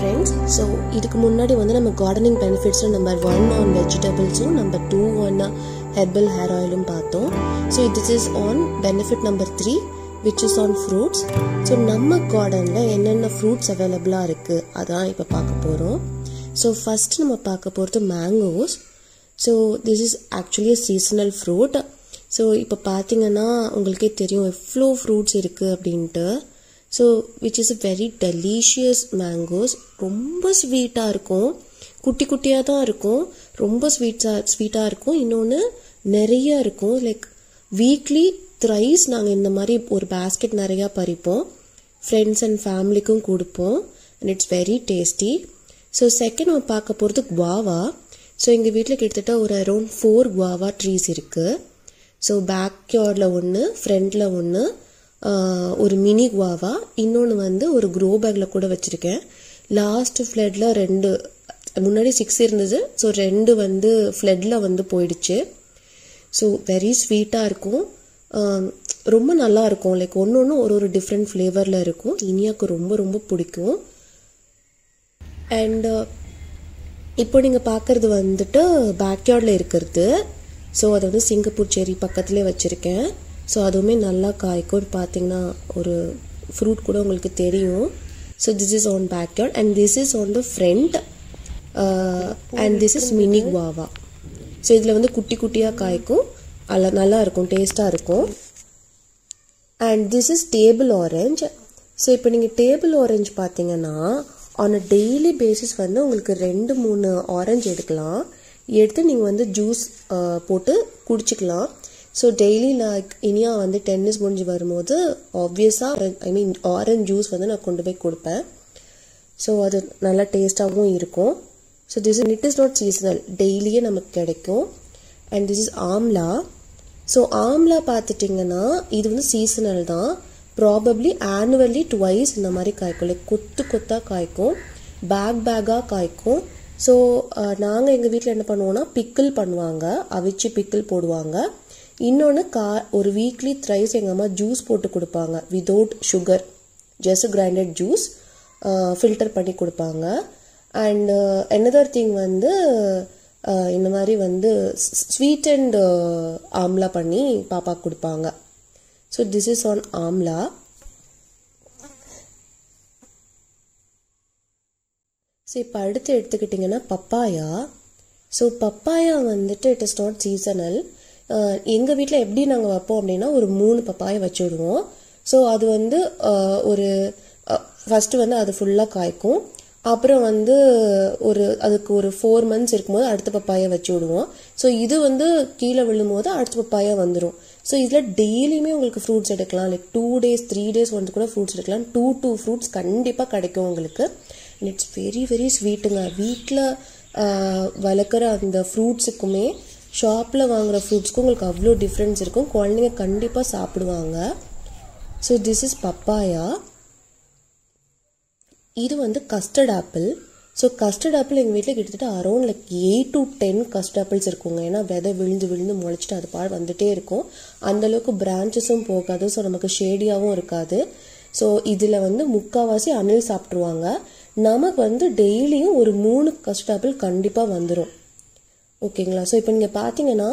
friends. So இதுக்கு முன்னாடி வந்து நம்ம gardening benefits number 1 on vegetables number 2 on herbal hair oil பார்த்தோம். So this is on benefit number 3 which is on fruits. So நம்ம gardenல என்னென்ன fruits available இருக்கு அதான் இப்ப பார்க்க போறோம். So first நம்ம பார்க்க போறது mangoes. So this is actually a seasonal fruit. So இப்ப பாத்தீங்கன்னா உங்களுக்கே தெரியும் எவ்வளோ fruits இருக்கு அப்படின்ட்டு. So which is a very delicious mangoes. ரொம்ப ஸ்வீட்டா இருக்கும், குட்டி குட்டியா தான் இருக்கும், ரொம்ப ஸ்வீட்டா இருக்கும். இன்னொன்று நிறைய இருக்கும். லைக் வீக்லி த்ரைஸ் நாங்கள் இந்த மாதிரி ஒரு பேஸ்கெட் நிறையா பறிப்போம், ஃப்ரெண்ட்ஸ் அண்ட் ஃபேமிலிக்கும் கொடுப்போம். And it's very tasty. So second நம்ம பார்க்க போகிறது குவாவா. ஸோ எங்கள் வீட்டில் கிட்டத்தட்ட ஒரு அரௌண்ட் 4 குவாவா ட்ரீஸ் இருக்குது. ஸோ பேக் யார்டில் ஒன்று, ஃப்ரண்டில் ஒன்று, ஒரு மினி குவாவா, இன்னொன்று வந்து ஒரு க்ரோ பேக்கில் கூட வச்சுருக்கேன். லாஸ்ட் ஃப்ளட்டில் 2, முன்னாடி 6 இருந்தது. ஸோ 2 வந்து ஃப்ளட்டில் வந்து போயிடுச்சு. ஸோ வெரி ஸ்வீட்டாக இருக்கும், ரொம்ப நல்லா இருக்கும். லைக் ஒன்று ஒரு டிஃப்ரெண்ட் ஃப்ளேவரில் இருக்கும். இனியாவுக்கு ரொம்ப ரொம்ப பிடிக்கும். அண்ட் இப்போ நீங்கள் பார்க்குறது வந்துட்டு பேக்யார்டில் இருக்கிறது. ஸோ அதை வந்து சிங்கப்பூர் செரி பக்கத்துலேயே வச்சுருக்கேன். ஸோ அதுவுமே நல்லா காய்க்கும். பார்த்தீங்கன்னா ஒரு ஃப்ரூட் கூட உங்களுக்கு தெரியும். So this is on backyard and this is on the front and this is mini guava. So இதில் வந்து குட்டி குட்டியாக காய்க்கும், நல்லா இருக்கும், டேஸ்ட்டாக இருக்கும். And this is table orange. So இப்போ நீங்கள் டேபிள் ஆரஞ்ச் பார்த்தீங்கன்னா ஆன் அ டெய்லி பேசிஸ் வந்து உங்களுக்கு 2-3 ஆரஞ்சு எடுக்கலாம். எடுத்து நீங்கள் வந்து ஜூஸ் போட்டு குடிச்சிக்கலாம். ஸோ டெய்லி லைக் இனியா வந்து டென்னிஸ் முடிஞ்சு வரும்போது ஆப்வியஸாக ஆரஞ்ச் ஜூஸ் வந்து நான் கொண்டு போய் கொடுப்பேன். ஸோ அது நல்லா டேஸ்டாகவும் இருக்கும். So it is not seasonal, டெய்லியே நமக்கு கிடைக்கும். And this is amla. So amla பார்த்துட்டிங்கன்னா இது வந்து சீசனல் தான். ப்ராபப்ளி ஆனுவலி ட்வைஸ் இந்த மாதிரி காய்க்கும். லைக் கொத்தாக காய்க்கும், பேக்காக காய்க்கும். ஸோ நாங்கள் எங்கள் வீட்டில் என்ன பண்ணுவோம்னா பிக்கிள் பண்ணுவாங்க, அவிச்சு பிக்கிள் போடுவாங்க. இன்னொன்று ஒரு வீக்லி த்ரைஸ் எங்கள் அம்மா ஜூஸ் போட்டு கொடுப்பாங்க without sugar, just grinded juice filter பண்ணி கொடுப்பாங்க. அண்ட் another திங் வந்து இந்த மாதிரி வந்து ஸ்வீட் அண்ட் ஆம்லா பண்ணி பாப்பாக்கு கொடுப்பாங்க. So this is on amla. So இப்போ அடுத்து எடுத்துக்கிட்டிங்கன்னா பப்பாயா. ஸோ பப்பாயா வந்துட்டு இட் இஸ் நாட் சீசனல். எங்கள் வீட்டில் எப்படி நாங்கள் வைப்போம் அப்படின்னா ஒரு 3 பப்பாயை வச்சு விடுவோம். ஸோ அது வந்து ஒரு ஃபஸ்ட்டு வந்து அது ஃபுல்லாக காய்க்கும். அப்புறம் வந்து அதுக்கு ஒரு 4 months இருக்கும்போது அடுத்த பப்பாயை வச்சு விடுவோம். ஸோ இது வந்து கீழே விழும்போது அடுத்த பப்பாயா வந்துடும். ஸோ இதில் டெய்லியுமே உங்களுக்கு ஃப்ரூட்ஸ் எடுக்கலாம். லைக் 2 days 3 days வந்து கூட ஃப்ரூட்ஸ் எடுக்கலாம். 2 ஃப்ரூட்ஸ் கண்டிப்பாக கிடைக்கும் உங்களுக்கு. அண்ட் இட்ஸ் வெரி வெரி ஸ்வீட்டுங்க. வீட்டில் வளர்க்குற அந்த ஃப்ரூட்ஸுக்குமே ஷாப்பில் வாங்குகிற ஃப்ரூட்ஸ்க்கும் உங்களுக்கு அவ்வளோ டிஃப்ரென்ஸ் இருக்கும். குழந்தைங்க கண்டிப்பாக சாப்பிடுவாங்க. So this is papaya. இது வந்து custard apple. So custard apple எங்கள் வீட்டில் கிட்டத்தட்ட around like 8 to 10 custard apples இருக்குங்க. ஏன்னா விதை விழுந்து முளைச்சிட்டு அது பால் வந்துட்டே இருக்கும். அந்தளவுக்கு பிரான்ச்சஸும் போகாது. ஸோ நமக்கு ஷேடியாகவும் இருக்காது. ஸோ இதில் வந்து முக்கால்வாசி அணில் சாப்பிட்ருவாங்க. நமக்கு வந்து டெய்லியும் ஒரு 3 கஸ்டர்ட் ஆப்பிள் கண்டிப்பாக வந்துடும். ஓகேங்களா? ஸோ இப்போ நீங்கள் பார்த்தீங்கன்னா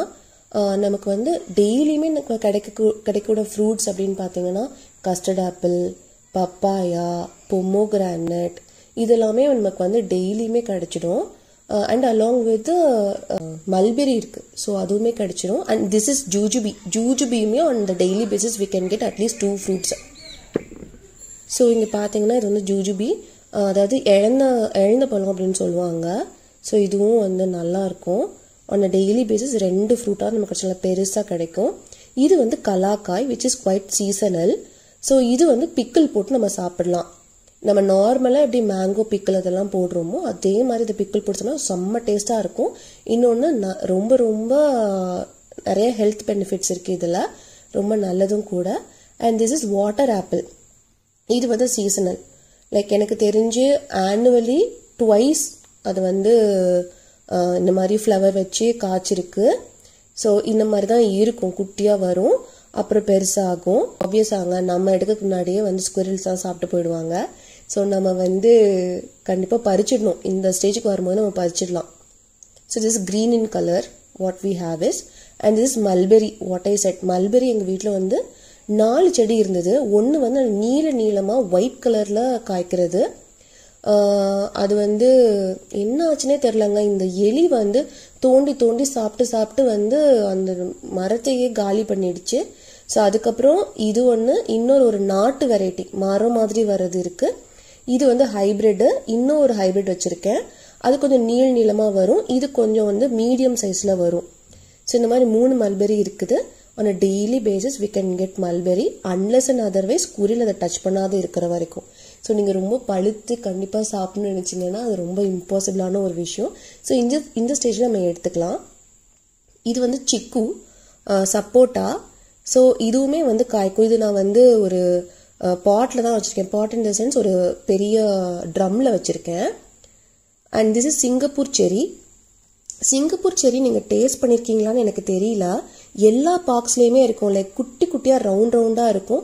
நமக்கு வந்து டெய்லியுமே கிடைக்கூட ஃப்ரூட்ஸ் அப்படின்னு பார்த்தீங்கன்னா கஸ்டர்ட் ஆப்பிள், பப்பாயா, பொமோகிரானட், இதெல்லாமே நமக்கு வந்து டெய்லியுமே கிடைச்சிடும். அண்ட் அலாங் வித் மல்பெரி இருக்குது. ஸோ அதுவுமே கிடைச்சிடும். And this is jujube. ஜூஜுபியுமே on the daily basis we can get at least 2 fruits. So இங்கே பார்த்தீங்கன்னா இது வந்து ஜூஜுபி, அதாவது இழந்த பழம் அப்படின்னு சொல்லுவாங்க. ஸோ இதுவும் வந்து நல்லாயிருக்கும். ஆன் அ டெய்லி பேசிஸ் 2 ஃப்ரூட்டாக நமக்கு நல்லா பெருசாக கிடைக்கும். இது வந்து கலாக்காய் which is quite seasonal. So இது வந்து பிக்கிள் போட்டு நம்ம சாப்பிடலாம். நம்ம நார்மலாக எப்படி மேங்கோ பிக்கிள் அதெல்லாம் போடுறோமோ அதே மாதிரி இந்த பிக்கிள் போட்டோம்னா செம்ம டேஸ்ட்டாக இருக்கும். இன்னொன்று ரொம்ப ரொம்ப நிறைய ஹெல்த் பெனிஃபிட்ஸ் இருக்குது இதில், ரொம்ப நல்லதும் கூட. And this is water apple. இது வந்து சீசனல். லைக் எனக்கு தெரிஞ்சு ஆனுவலி ட்வைஸ் அது வந்து இந்த மாதிரி ஃப்ளவர் வச்சு காய்ச்சிருக்கு. ஸோ இந்த மாதிரி தான் இருக்கும், குட்டியாக வரும், அப்புறம் பெருசாகும். ஆப்வியஸாங்க நம்ம எடுக்கிறதுக்கு முன்னாடியே வந்து ஸ்குரில்ஸ் தான் சாப்பிட்டு போயிடுவாங்க. ஸோ நம்ம வந்து கண்டிப்பாக பறிச்சிடணும். இந்த ஸ்டேஜுக்கு வரும்போது நம்ம பறிச்சிடலாம். So this green in color what we have is, and this is mulberry. what I said, mulberry எங்கள் வீட்டில் வந்து 4 செடி இருந்தது. ஒன்று வந்து நீளமாக ஒயிட் கலரில் காய்க்கிறது. அது வந்து என்ன ஆச்சுன்னே தெரிலங்க. இந்த எலி வந்து தோண்டி தோண்டி சாப்பிட்டு வந்து அந்த மரத்தையே காலி பண்ணிடுச்சு. ஸோ அதுக்கப்புறம் இது ஒன்று, இன்னொரு ஒரு நாட்டு வெரைட்டி மரம் மாதிரி வர்றது இருக்கு. இது வந்து ஹைபிரிட்டு. இன்னும் ஒரு ஹைபிரிட் வச்சிருக்கேன். அது கொஞ்சம் நீளமாக வரும். இது கொஞ்சம் வந்து மீடியம் சைஸ்ல வரும். ஸோ இந்த மாதிரி 3 மல்பெரி இருக்குது. On a daily basis we can get mulberry, unless and otherwise குரில் அதை டச் பண்ணாத இருக்கிற வரைக்கும். ஸோ நீங்கள் ரொம்ப பழுத்து கண்டிப்பாக சாப்பிடணும்னு நினச்சிங்கன்னா அது ரொம்ப இம்பாசிபிளான ஒரு விஷயம். ஸோ இந்த ஸ்டேஜில் நம்ம எடுத்துக்கலாம். இது வந்து சிக்கு, சப்போட்டா. ஸோ இதுவுமே வந்து காய்க்கும். இது நான் வந்து ஒரு பாட்டில் தான் வச்சுருக்கேன். பாட் இன் த சென்ஸ் ஒரு பெரிய ட்ரம்மில் வச்சுருக்கேன். அண்ட் திஸ் இஸ் சிங்கப்பூர் செரி. சிங்கப்பூர் செரி நீங்கள் டேஸ்ட் பண்ணியிருக்கீங்களான்னு எனக்கு தெரியல. எல்லா பாக்ஸ்லேயுமே இருக்கும். லைக் குட்டி குட்டியாக ரவுண்டாக இருக்கும்.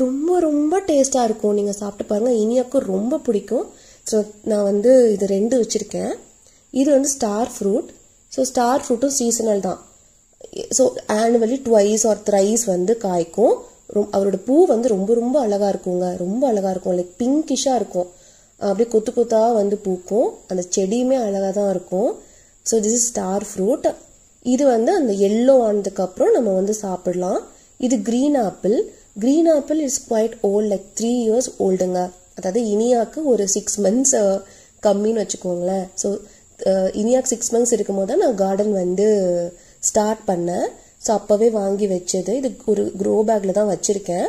ரொம்ப ரொம்ப டேஸ்ட்டாக இருக்கும். நீங்கள் சாப்பிட்டு பாருங்கள். இனியாக்கும் ரொம்ப பிடிக்கும். ஸோ நான் வந்து இது 2 வச்சுருக்கேன். இது வந்து ஸ்டார் ஃப்ரூட். ஸோ ஸ்டார் ஃப்ரூட்டும் சீசனல் தான். So annually twice or thrice வந்து காய்க்கும். அவரோட பூ வந்து ரொம்ப ரொம்ப அழகாக இருக்குங்க. ரொம்ப அழகாக இருக்கும். லைக் பிங்கிஷாக இருக்கும். அப்படியே கொத்து கொத்தாக வந்து பூக்கும். அந்த செடியுமே அழகாக தான் இருக்கும். So this is star fruit. இது வந்து அந்த எல்லோ ஆனதுக்கப்புறம் நம்ம வந்து சாப்பிடலாம். இது green apple. Green apple is quite old, like 3 years ஓல்டுங்க. அதாவது இனியாக்கு ஒரு 6 months கம்மின்னு வச்சுக்கோங்களேன். ஸோ இனியாக்கு 6 months இருக்கும் போது தான் நான் கார்டன் வந்து ஸ்டார்ட் பண்ணேன். ஸோ அப்போவே வாங்கி வச்சது. இது ஒரு க்ரோ பேக்கில் தான் வச்சுருக்கேன்.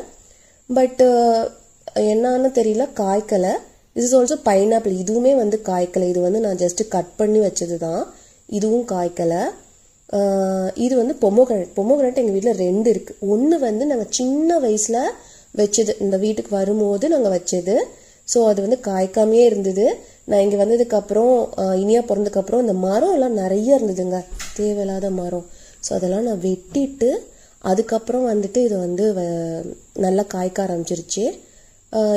பட் என்னான்னு தெரியல, காய்க்கலை. This is also pineapple. இதுவுமே வந்து காய்க்கலை. இது வந்து நான் ஜஸ்ட் கட் பண்ணி வச்சது தான். இதுவும் காய்க்கலை. இது வந்து பொமோகிரானட் எங்கள் வீட்டில் 2 இருக்குது. ஒன்று வந்து நாங்கள் சின்ன வயசில் வச்சது, இந்த வீட்டுக்கு வரும்போது நாங்கள் வச்சது. ஸோ அது வந்து காய்க்காமையே இருந்தது. நான் இங்கே வந்ததுக்கப்புறம் இனியா பிறந்ததுக்கப்புறம் இந்த மரம் எல்லாம் நிறைய இருந்ததுங்க, தேவையில்லாத மரம். ஸோ அதெல்லாம் நான் வெட்டிட்டு அதுக்கப்புறம் வந்துட்டு இது வந்து நல்லா காய்க்க ஆரம்பிச்சிருச்சு.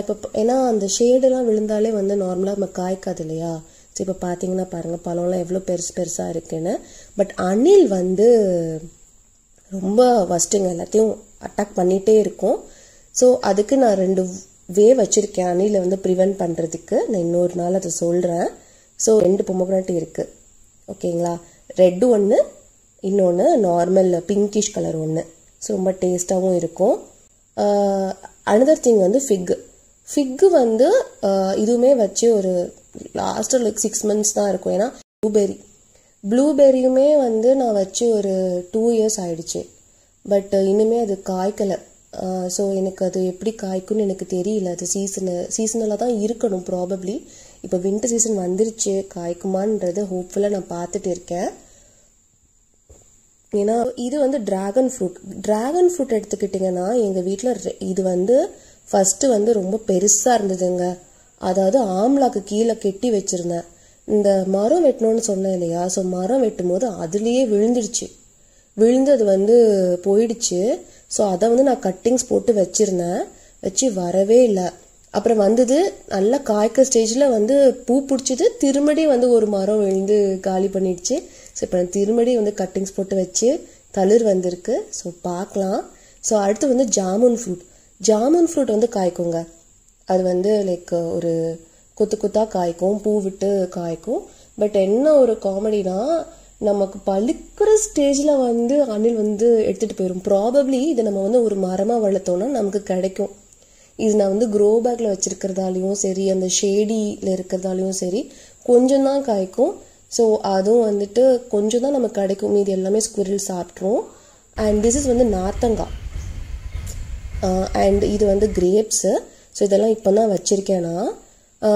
இப்போ ஏன்னா அந்த ஷேடெல்லாம் விழுந்தாலே வந்து நார்மலாக நம்ம காய்க்காது இல்லையா. ஸோ இப்போ பார்த்தீங்கன்னா பாருங்கள் பழம்லாம் எவ்வளோ பெருசாக இருக்குன்னு. பட் அணில் வந்து ரொம்ப ஃபஸ்ட்டுங்க, எல்லாத்தையும் அட்டாக் பண்ணிகிட்டே இருக்கும். ஸோ அதுக்கு நான் 2 வே வச்சுருக்கேன் அணிலை வந்து ப்ரிவென்ட் பண்ணுறதுக்கு. நான் இன்னொரு நாள் அதை சொல்கிறேன். ஸோ 2 பொமோகிரானட் இருக்குது, ஓகேங்களா. ரெட்டு ஒன்று, இன்னொன்று நார்மல் பிங்கிஷ் கலர் ஒன்று. ஸோ ரொம்ப டேஸ்ட்டாகவும் இருக்கும். அனதர் திங் வந்து ஃபிக்கு வந்து இதுவுமே வச்சு ஒரு லாஸ்ட்டு லைக் 6 months தான் இருக்கும். ஏன்னா ப்ளூபெரியுமே வந்து நான் வச்சு ஒரு 2 years ஆயிடுச்சு. பட் இனிமே அது காய்க்கலை. ஸோ எனக்கு அது எப்படி காய்க்குன்னு எனக்கு தெரியல. அது சீசனலாக தான் இருக்கணும் ப்ராபப்ளி. இப்போ வின்டர் சீசன் வந்துருச்சு, காய்க்குமான்றது ஹோப்ஃபுல்லாக நான் பார்த்துட்டு இருக்கேன். ஏன்னா இது வந்து ட்ராகன் ஃப்ரூட் எடுத்துக்கிட்டிங்கன்னா எங்கள் வீட்டில் இது வந்து ஃபஸ்ட்டு வந்து ரொம்ப பெருசாக இருந்ததுங்க. அதாவது ஆம்லாக்கு கீழே கெட்டி வச்சுருந்தேன். இந்த மரம் வெட்டணும்னு சொன்னேன் இல்லையா. ஸோ மரம் வெட்டும் போது அதுலேயே விழுந்து அது வந்து போயிடுச்சு. ஸோ அதை வந்து நான் கட்டிங்ஸ் போட்டு வச்சுருந்தேன், வச்சு வரவே இல்லை. அப்புறம் வந்தது நல்லா காய்க்க ஸ்டேஜில் வந்து பூ பிடிச்சிது. திரும்படி வந்து ஒரு மரம் விழுந்து காலி பண்ணிடுச்சு. ஸோ இப்போ நான் திரும்படி வந்து கட்டிங்ஸ் போட்டு வச்சு தளிர் வந்திருக்கு. ஸோ பார்க்கலாம். ஸோ அடுத்து வந்து ஜாமுன் ஃப்ரூட் வந்து காய்க்குங்க. அது வந்து லைக் ஒரு கொத்தாக காய்க்கும், பூ விட்டு காய்க்கும். பட் என்ன ஒரு காமெடினா, நமக்கு பழுக்கிற ஸ்டேஜில் வந்து அணில் வந்து எடுத்துகிட்டு போயிடும். ப்ராபப்ளி இதை நம்ம வந்து ஒரு மரமாக வளர்த்தோன்னா நமக்கு கிடைக்கும். இது நான் வந்து க்ரோ பேக்கில் வச்சுருக்கிறதாலையும் சரி, அந்த ஷேடியில் இருக்கிறதாலையும் சரி கொஞ்சம் தான் காய்க்கும். ஸோ அதுவும் வந்துட்டு கொஞ்சம் தான் நமக்கு கிடைக்கும், மீதி எல்லாமே ஸ்குரில் சாப்பிட்ரும். அண்ட் திஸ் இஸ் வந்து நார்த்தங்காய். அண்ட் இது வந்து கிரேப்ஸு. ஸோ இதெல்லாம் இப்போ தான் வச்சுருக்கேன்னா,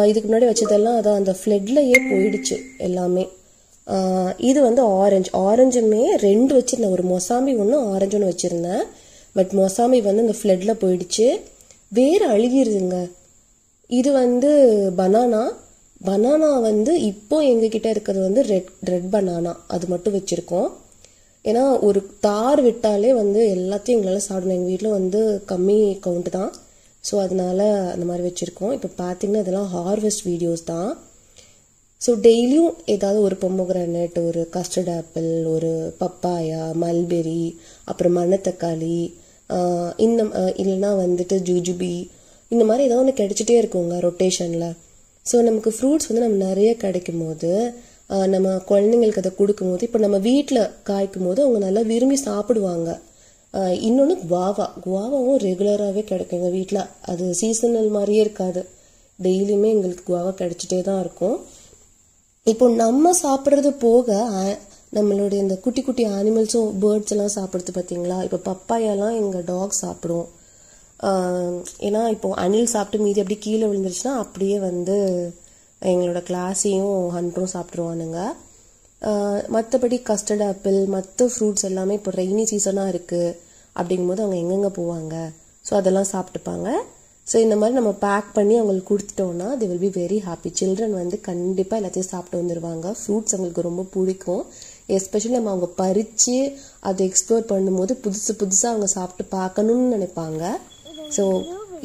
இதுக்கு முன்னாடி வச்சதெல்லாம் அதான் அந்த ஃப்ளட்லையே போயிடுச்சு எல்லாமே. இது வந்து ஆரஞ்சுமே 2 வச்சுருந்தேன். ஒரு மொசாம்பி ஒன்று, ஆரஞ்சு ஒன்று வச்சுருந்தேன். பட் மொசாம்பி வந்து இந்த ஃப்ளட்டில் போயிடுச்சு, வேறு அழுகிருதுங்க. இது வந்து பனானா வந்து இப்போ எங்ககிட்ட இருக்கிறது வந்து ரெட் பனானா, அது மட்டும் வச்சுருக்கோம். ஏன்னா ஒரு தார் விட்டாலே வந்து எல்லாத்தையும் எங்களால் சாப்பிடணும். எங்கள் வீட்டில் வந்து கம்மி கவுண்ட் தான், ஸோ அதனால அந்த மாதிரி வச்சுருக்கோம். இப்போ பார்த்தீங்கன்னா இதெல்லாம் ஹார்வெஸ்ட் வீடியோஸ் தான். ஸோ டெய்லியும் ஏதாவது ஒரு பொமோகிரானட், ஒரு கஸ்டர்ட் ஆப்பிள், ஒரு பப்பாயா, மல்பெரி, அப்புறம் மணத்தக்காளி, இல்லைன்னா வந்துட்டு ஜூஜுபி, இந்த மாதிரி ஏதாவது ஒன்று கிடைச்சிட்டே இருக்குங்க ரொட்டேஷனில். ஸோ நமக்கு ஃப்ரூட்ஸ் வந்து நம்ம நிறைய கிடைக்கும் போது நம்ம குழந்தைங்களுக்கு அதை கொடுக்கும்போது, இப்போ நம்ம வீட்டில் காய்க்கும் போது அவங்க நல்லா விரும்பி சாப்பிடுவாங்க. இன்னொன்று குவாவாவும் ரெகுலராகவே கிடைக்கும் எங்கள் வீட்டில். அது சீசனல் மாதிரியே இருக்காது, டெய்லியுமே எங்களுக்கு குவாவா கிடைச்சிட்டே தான் இருக்கும். இப்போ நம்ம சாப்பிட்றது போக நம்மளுடைய இந்த குட்டி குட்டி அனிமல்ஸும் பேர்ட்ஸ் எல்லாம் சாப்பிடுறது பார்த்தீங்களா. இப்போ பப்பாயெல்லாம் எங்கள் டாக் சாப்பிடும். ஏன்னா இப்போ அணில் சாப்பிட்டு மீதி அப்படி கீழே விழுந்துருச்சுன்னா அப்படியே வந்து எங்களோட கிளாஸையும் ஹண்ட்ரும் சாப்பிட்ருவானுங்க. மற்றபடி கஸ்டர்ட் ஆப்பிள், மற்ற ஃப்ரூட்ஸ் எல்லாமே இப்போ ரெய்னி சீசனாக இருக்குது அப்படிங்கும்போது அவங்க எங்கெங்கே போவாங்க, ஸோ அதெல்லாம் சாப்பிட்டுப்பாங்க. ஸோ இந்த மாதிரி நம்ம பேக் பண்ணி அவங்களுக்கு கொடுத்துட்டோன்னா they will be very happy. Children வந்து கண்டிப்பாக எல்லாத்தையும் சாப்பிட்டு வந்துடுவாங்க. ஃப்ரூட்ஸ் அவங்களுக்கு ரொம்ப பிடிக்கும். எஸ்பெஷலி நம்ம அவங்க பறித்து அதை எக்ஸ்ப்ளோர் பண்ணும்போது புதுசாக அவங்க சாப்பிட்டு பார்க்கணுன்னு நினைப்பாங்க. ஸோ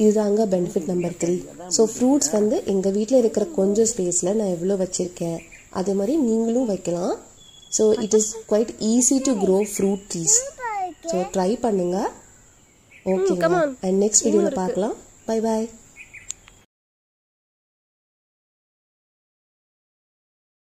இதுதாங்க பெனிஃபிட் நம்பர் 3. ஸோ ஃப்ரூட்ஸ் வந்து எங்கள் வீட்டில் இருக்கிற கொஞ்சம் ஸ்பேஸில் நான் எவ்வளோ வச்சுருக்கேன் அதே மாதிரி நீங்களும் வைக்கலாம். So it is quite easy to grow fruit trees. So try பண்ணுங்கள். ஓகேங்க, அண்ட் நெக்ஸ்ட் வீடியோவில் பார்க்கலாம். பை பாய்.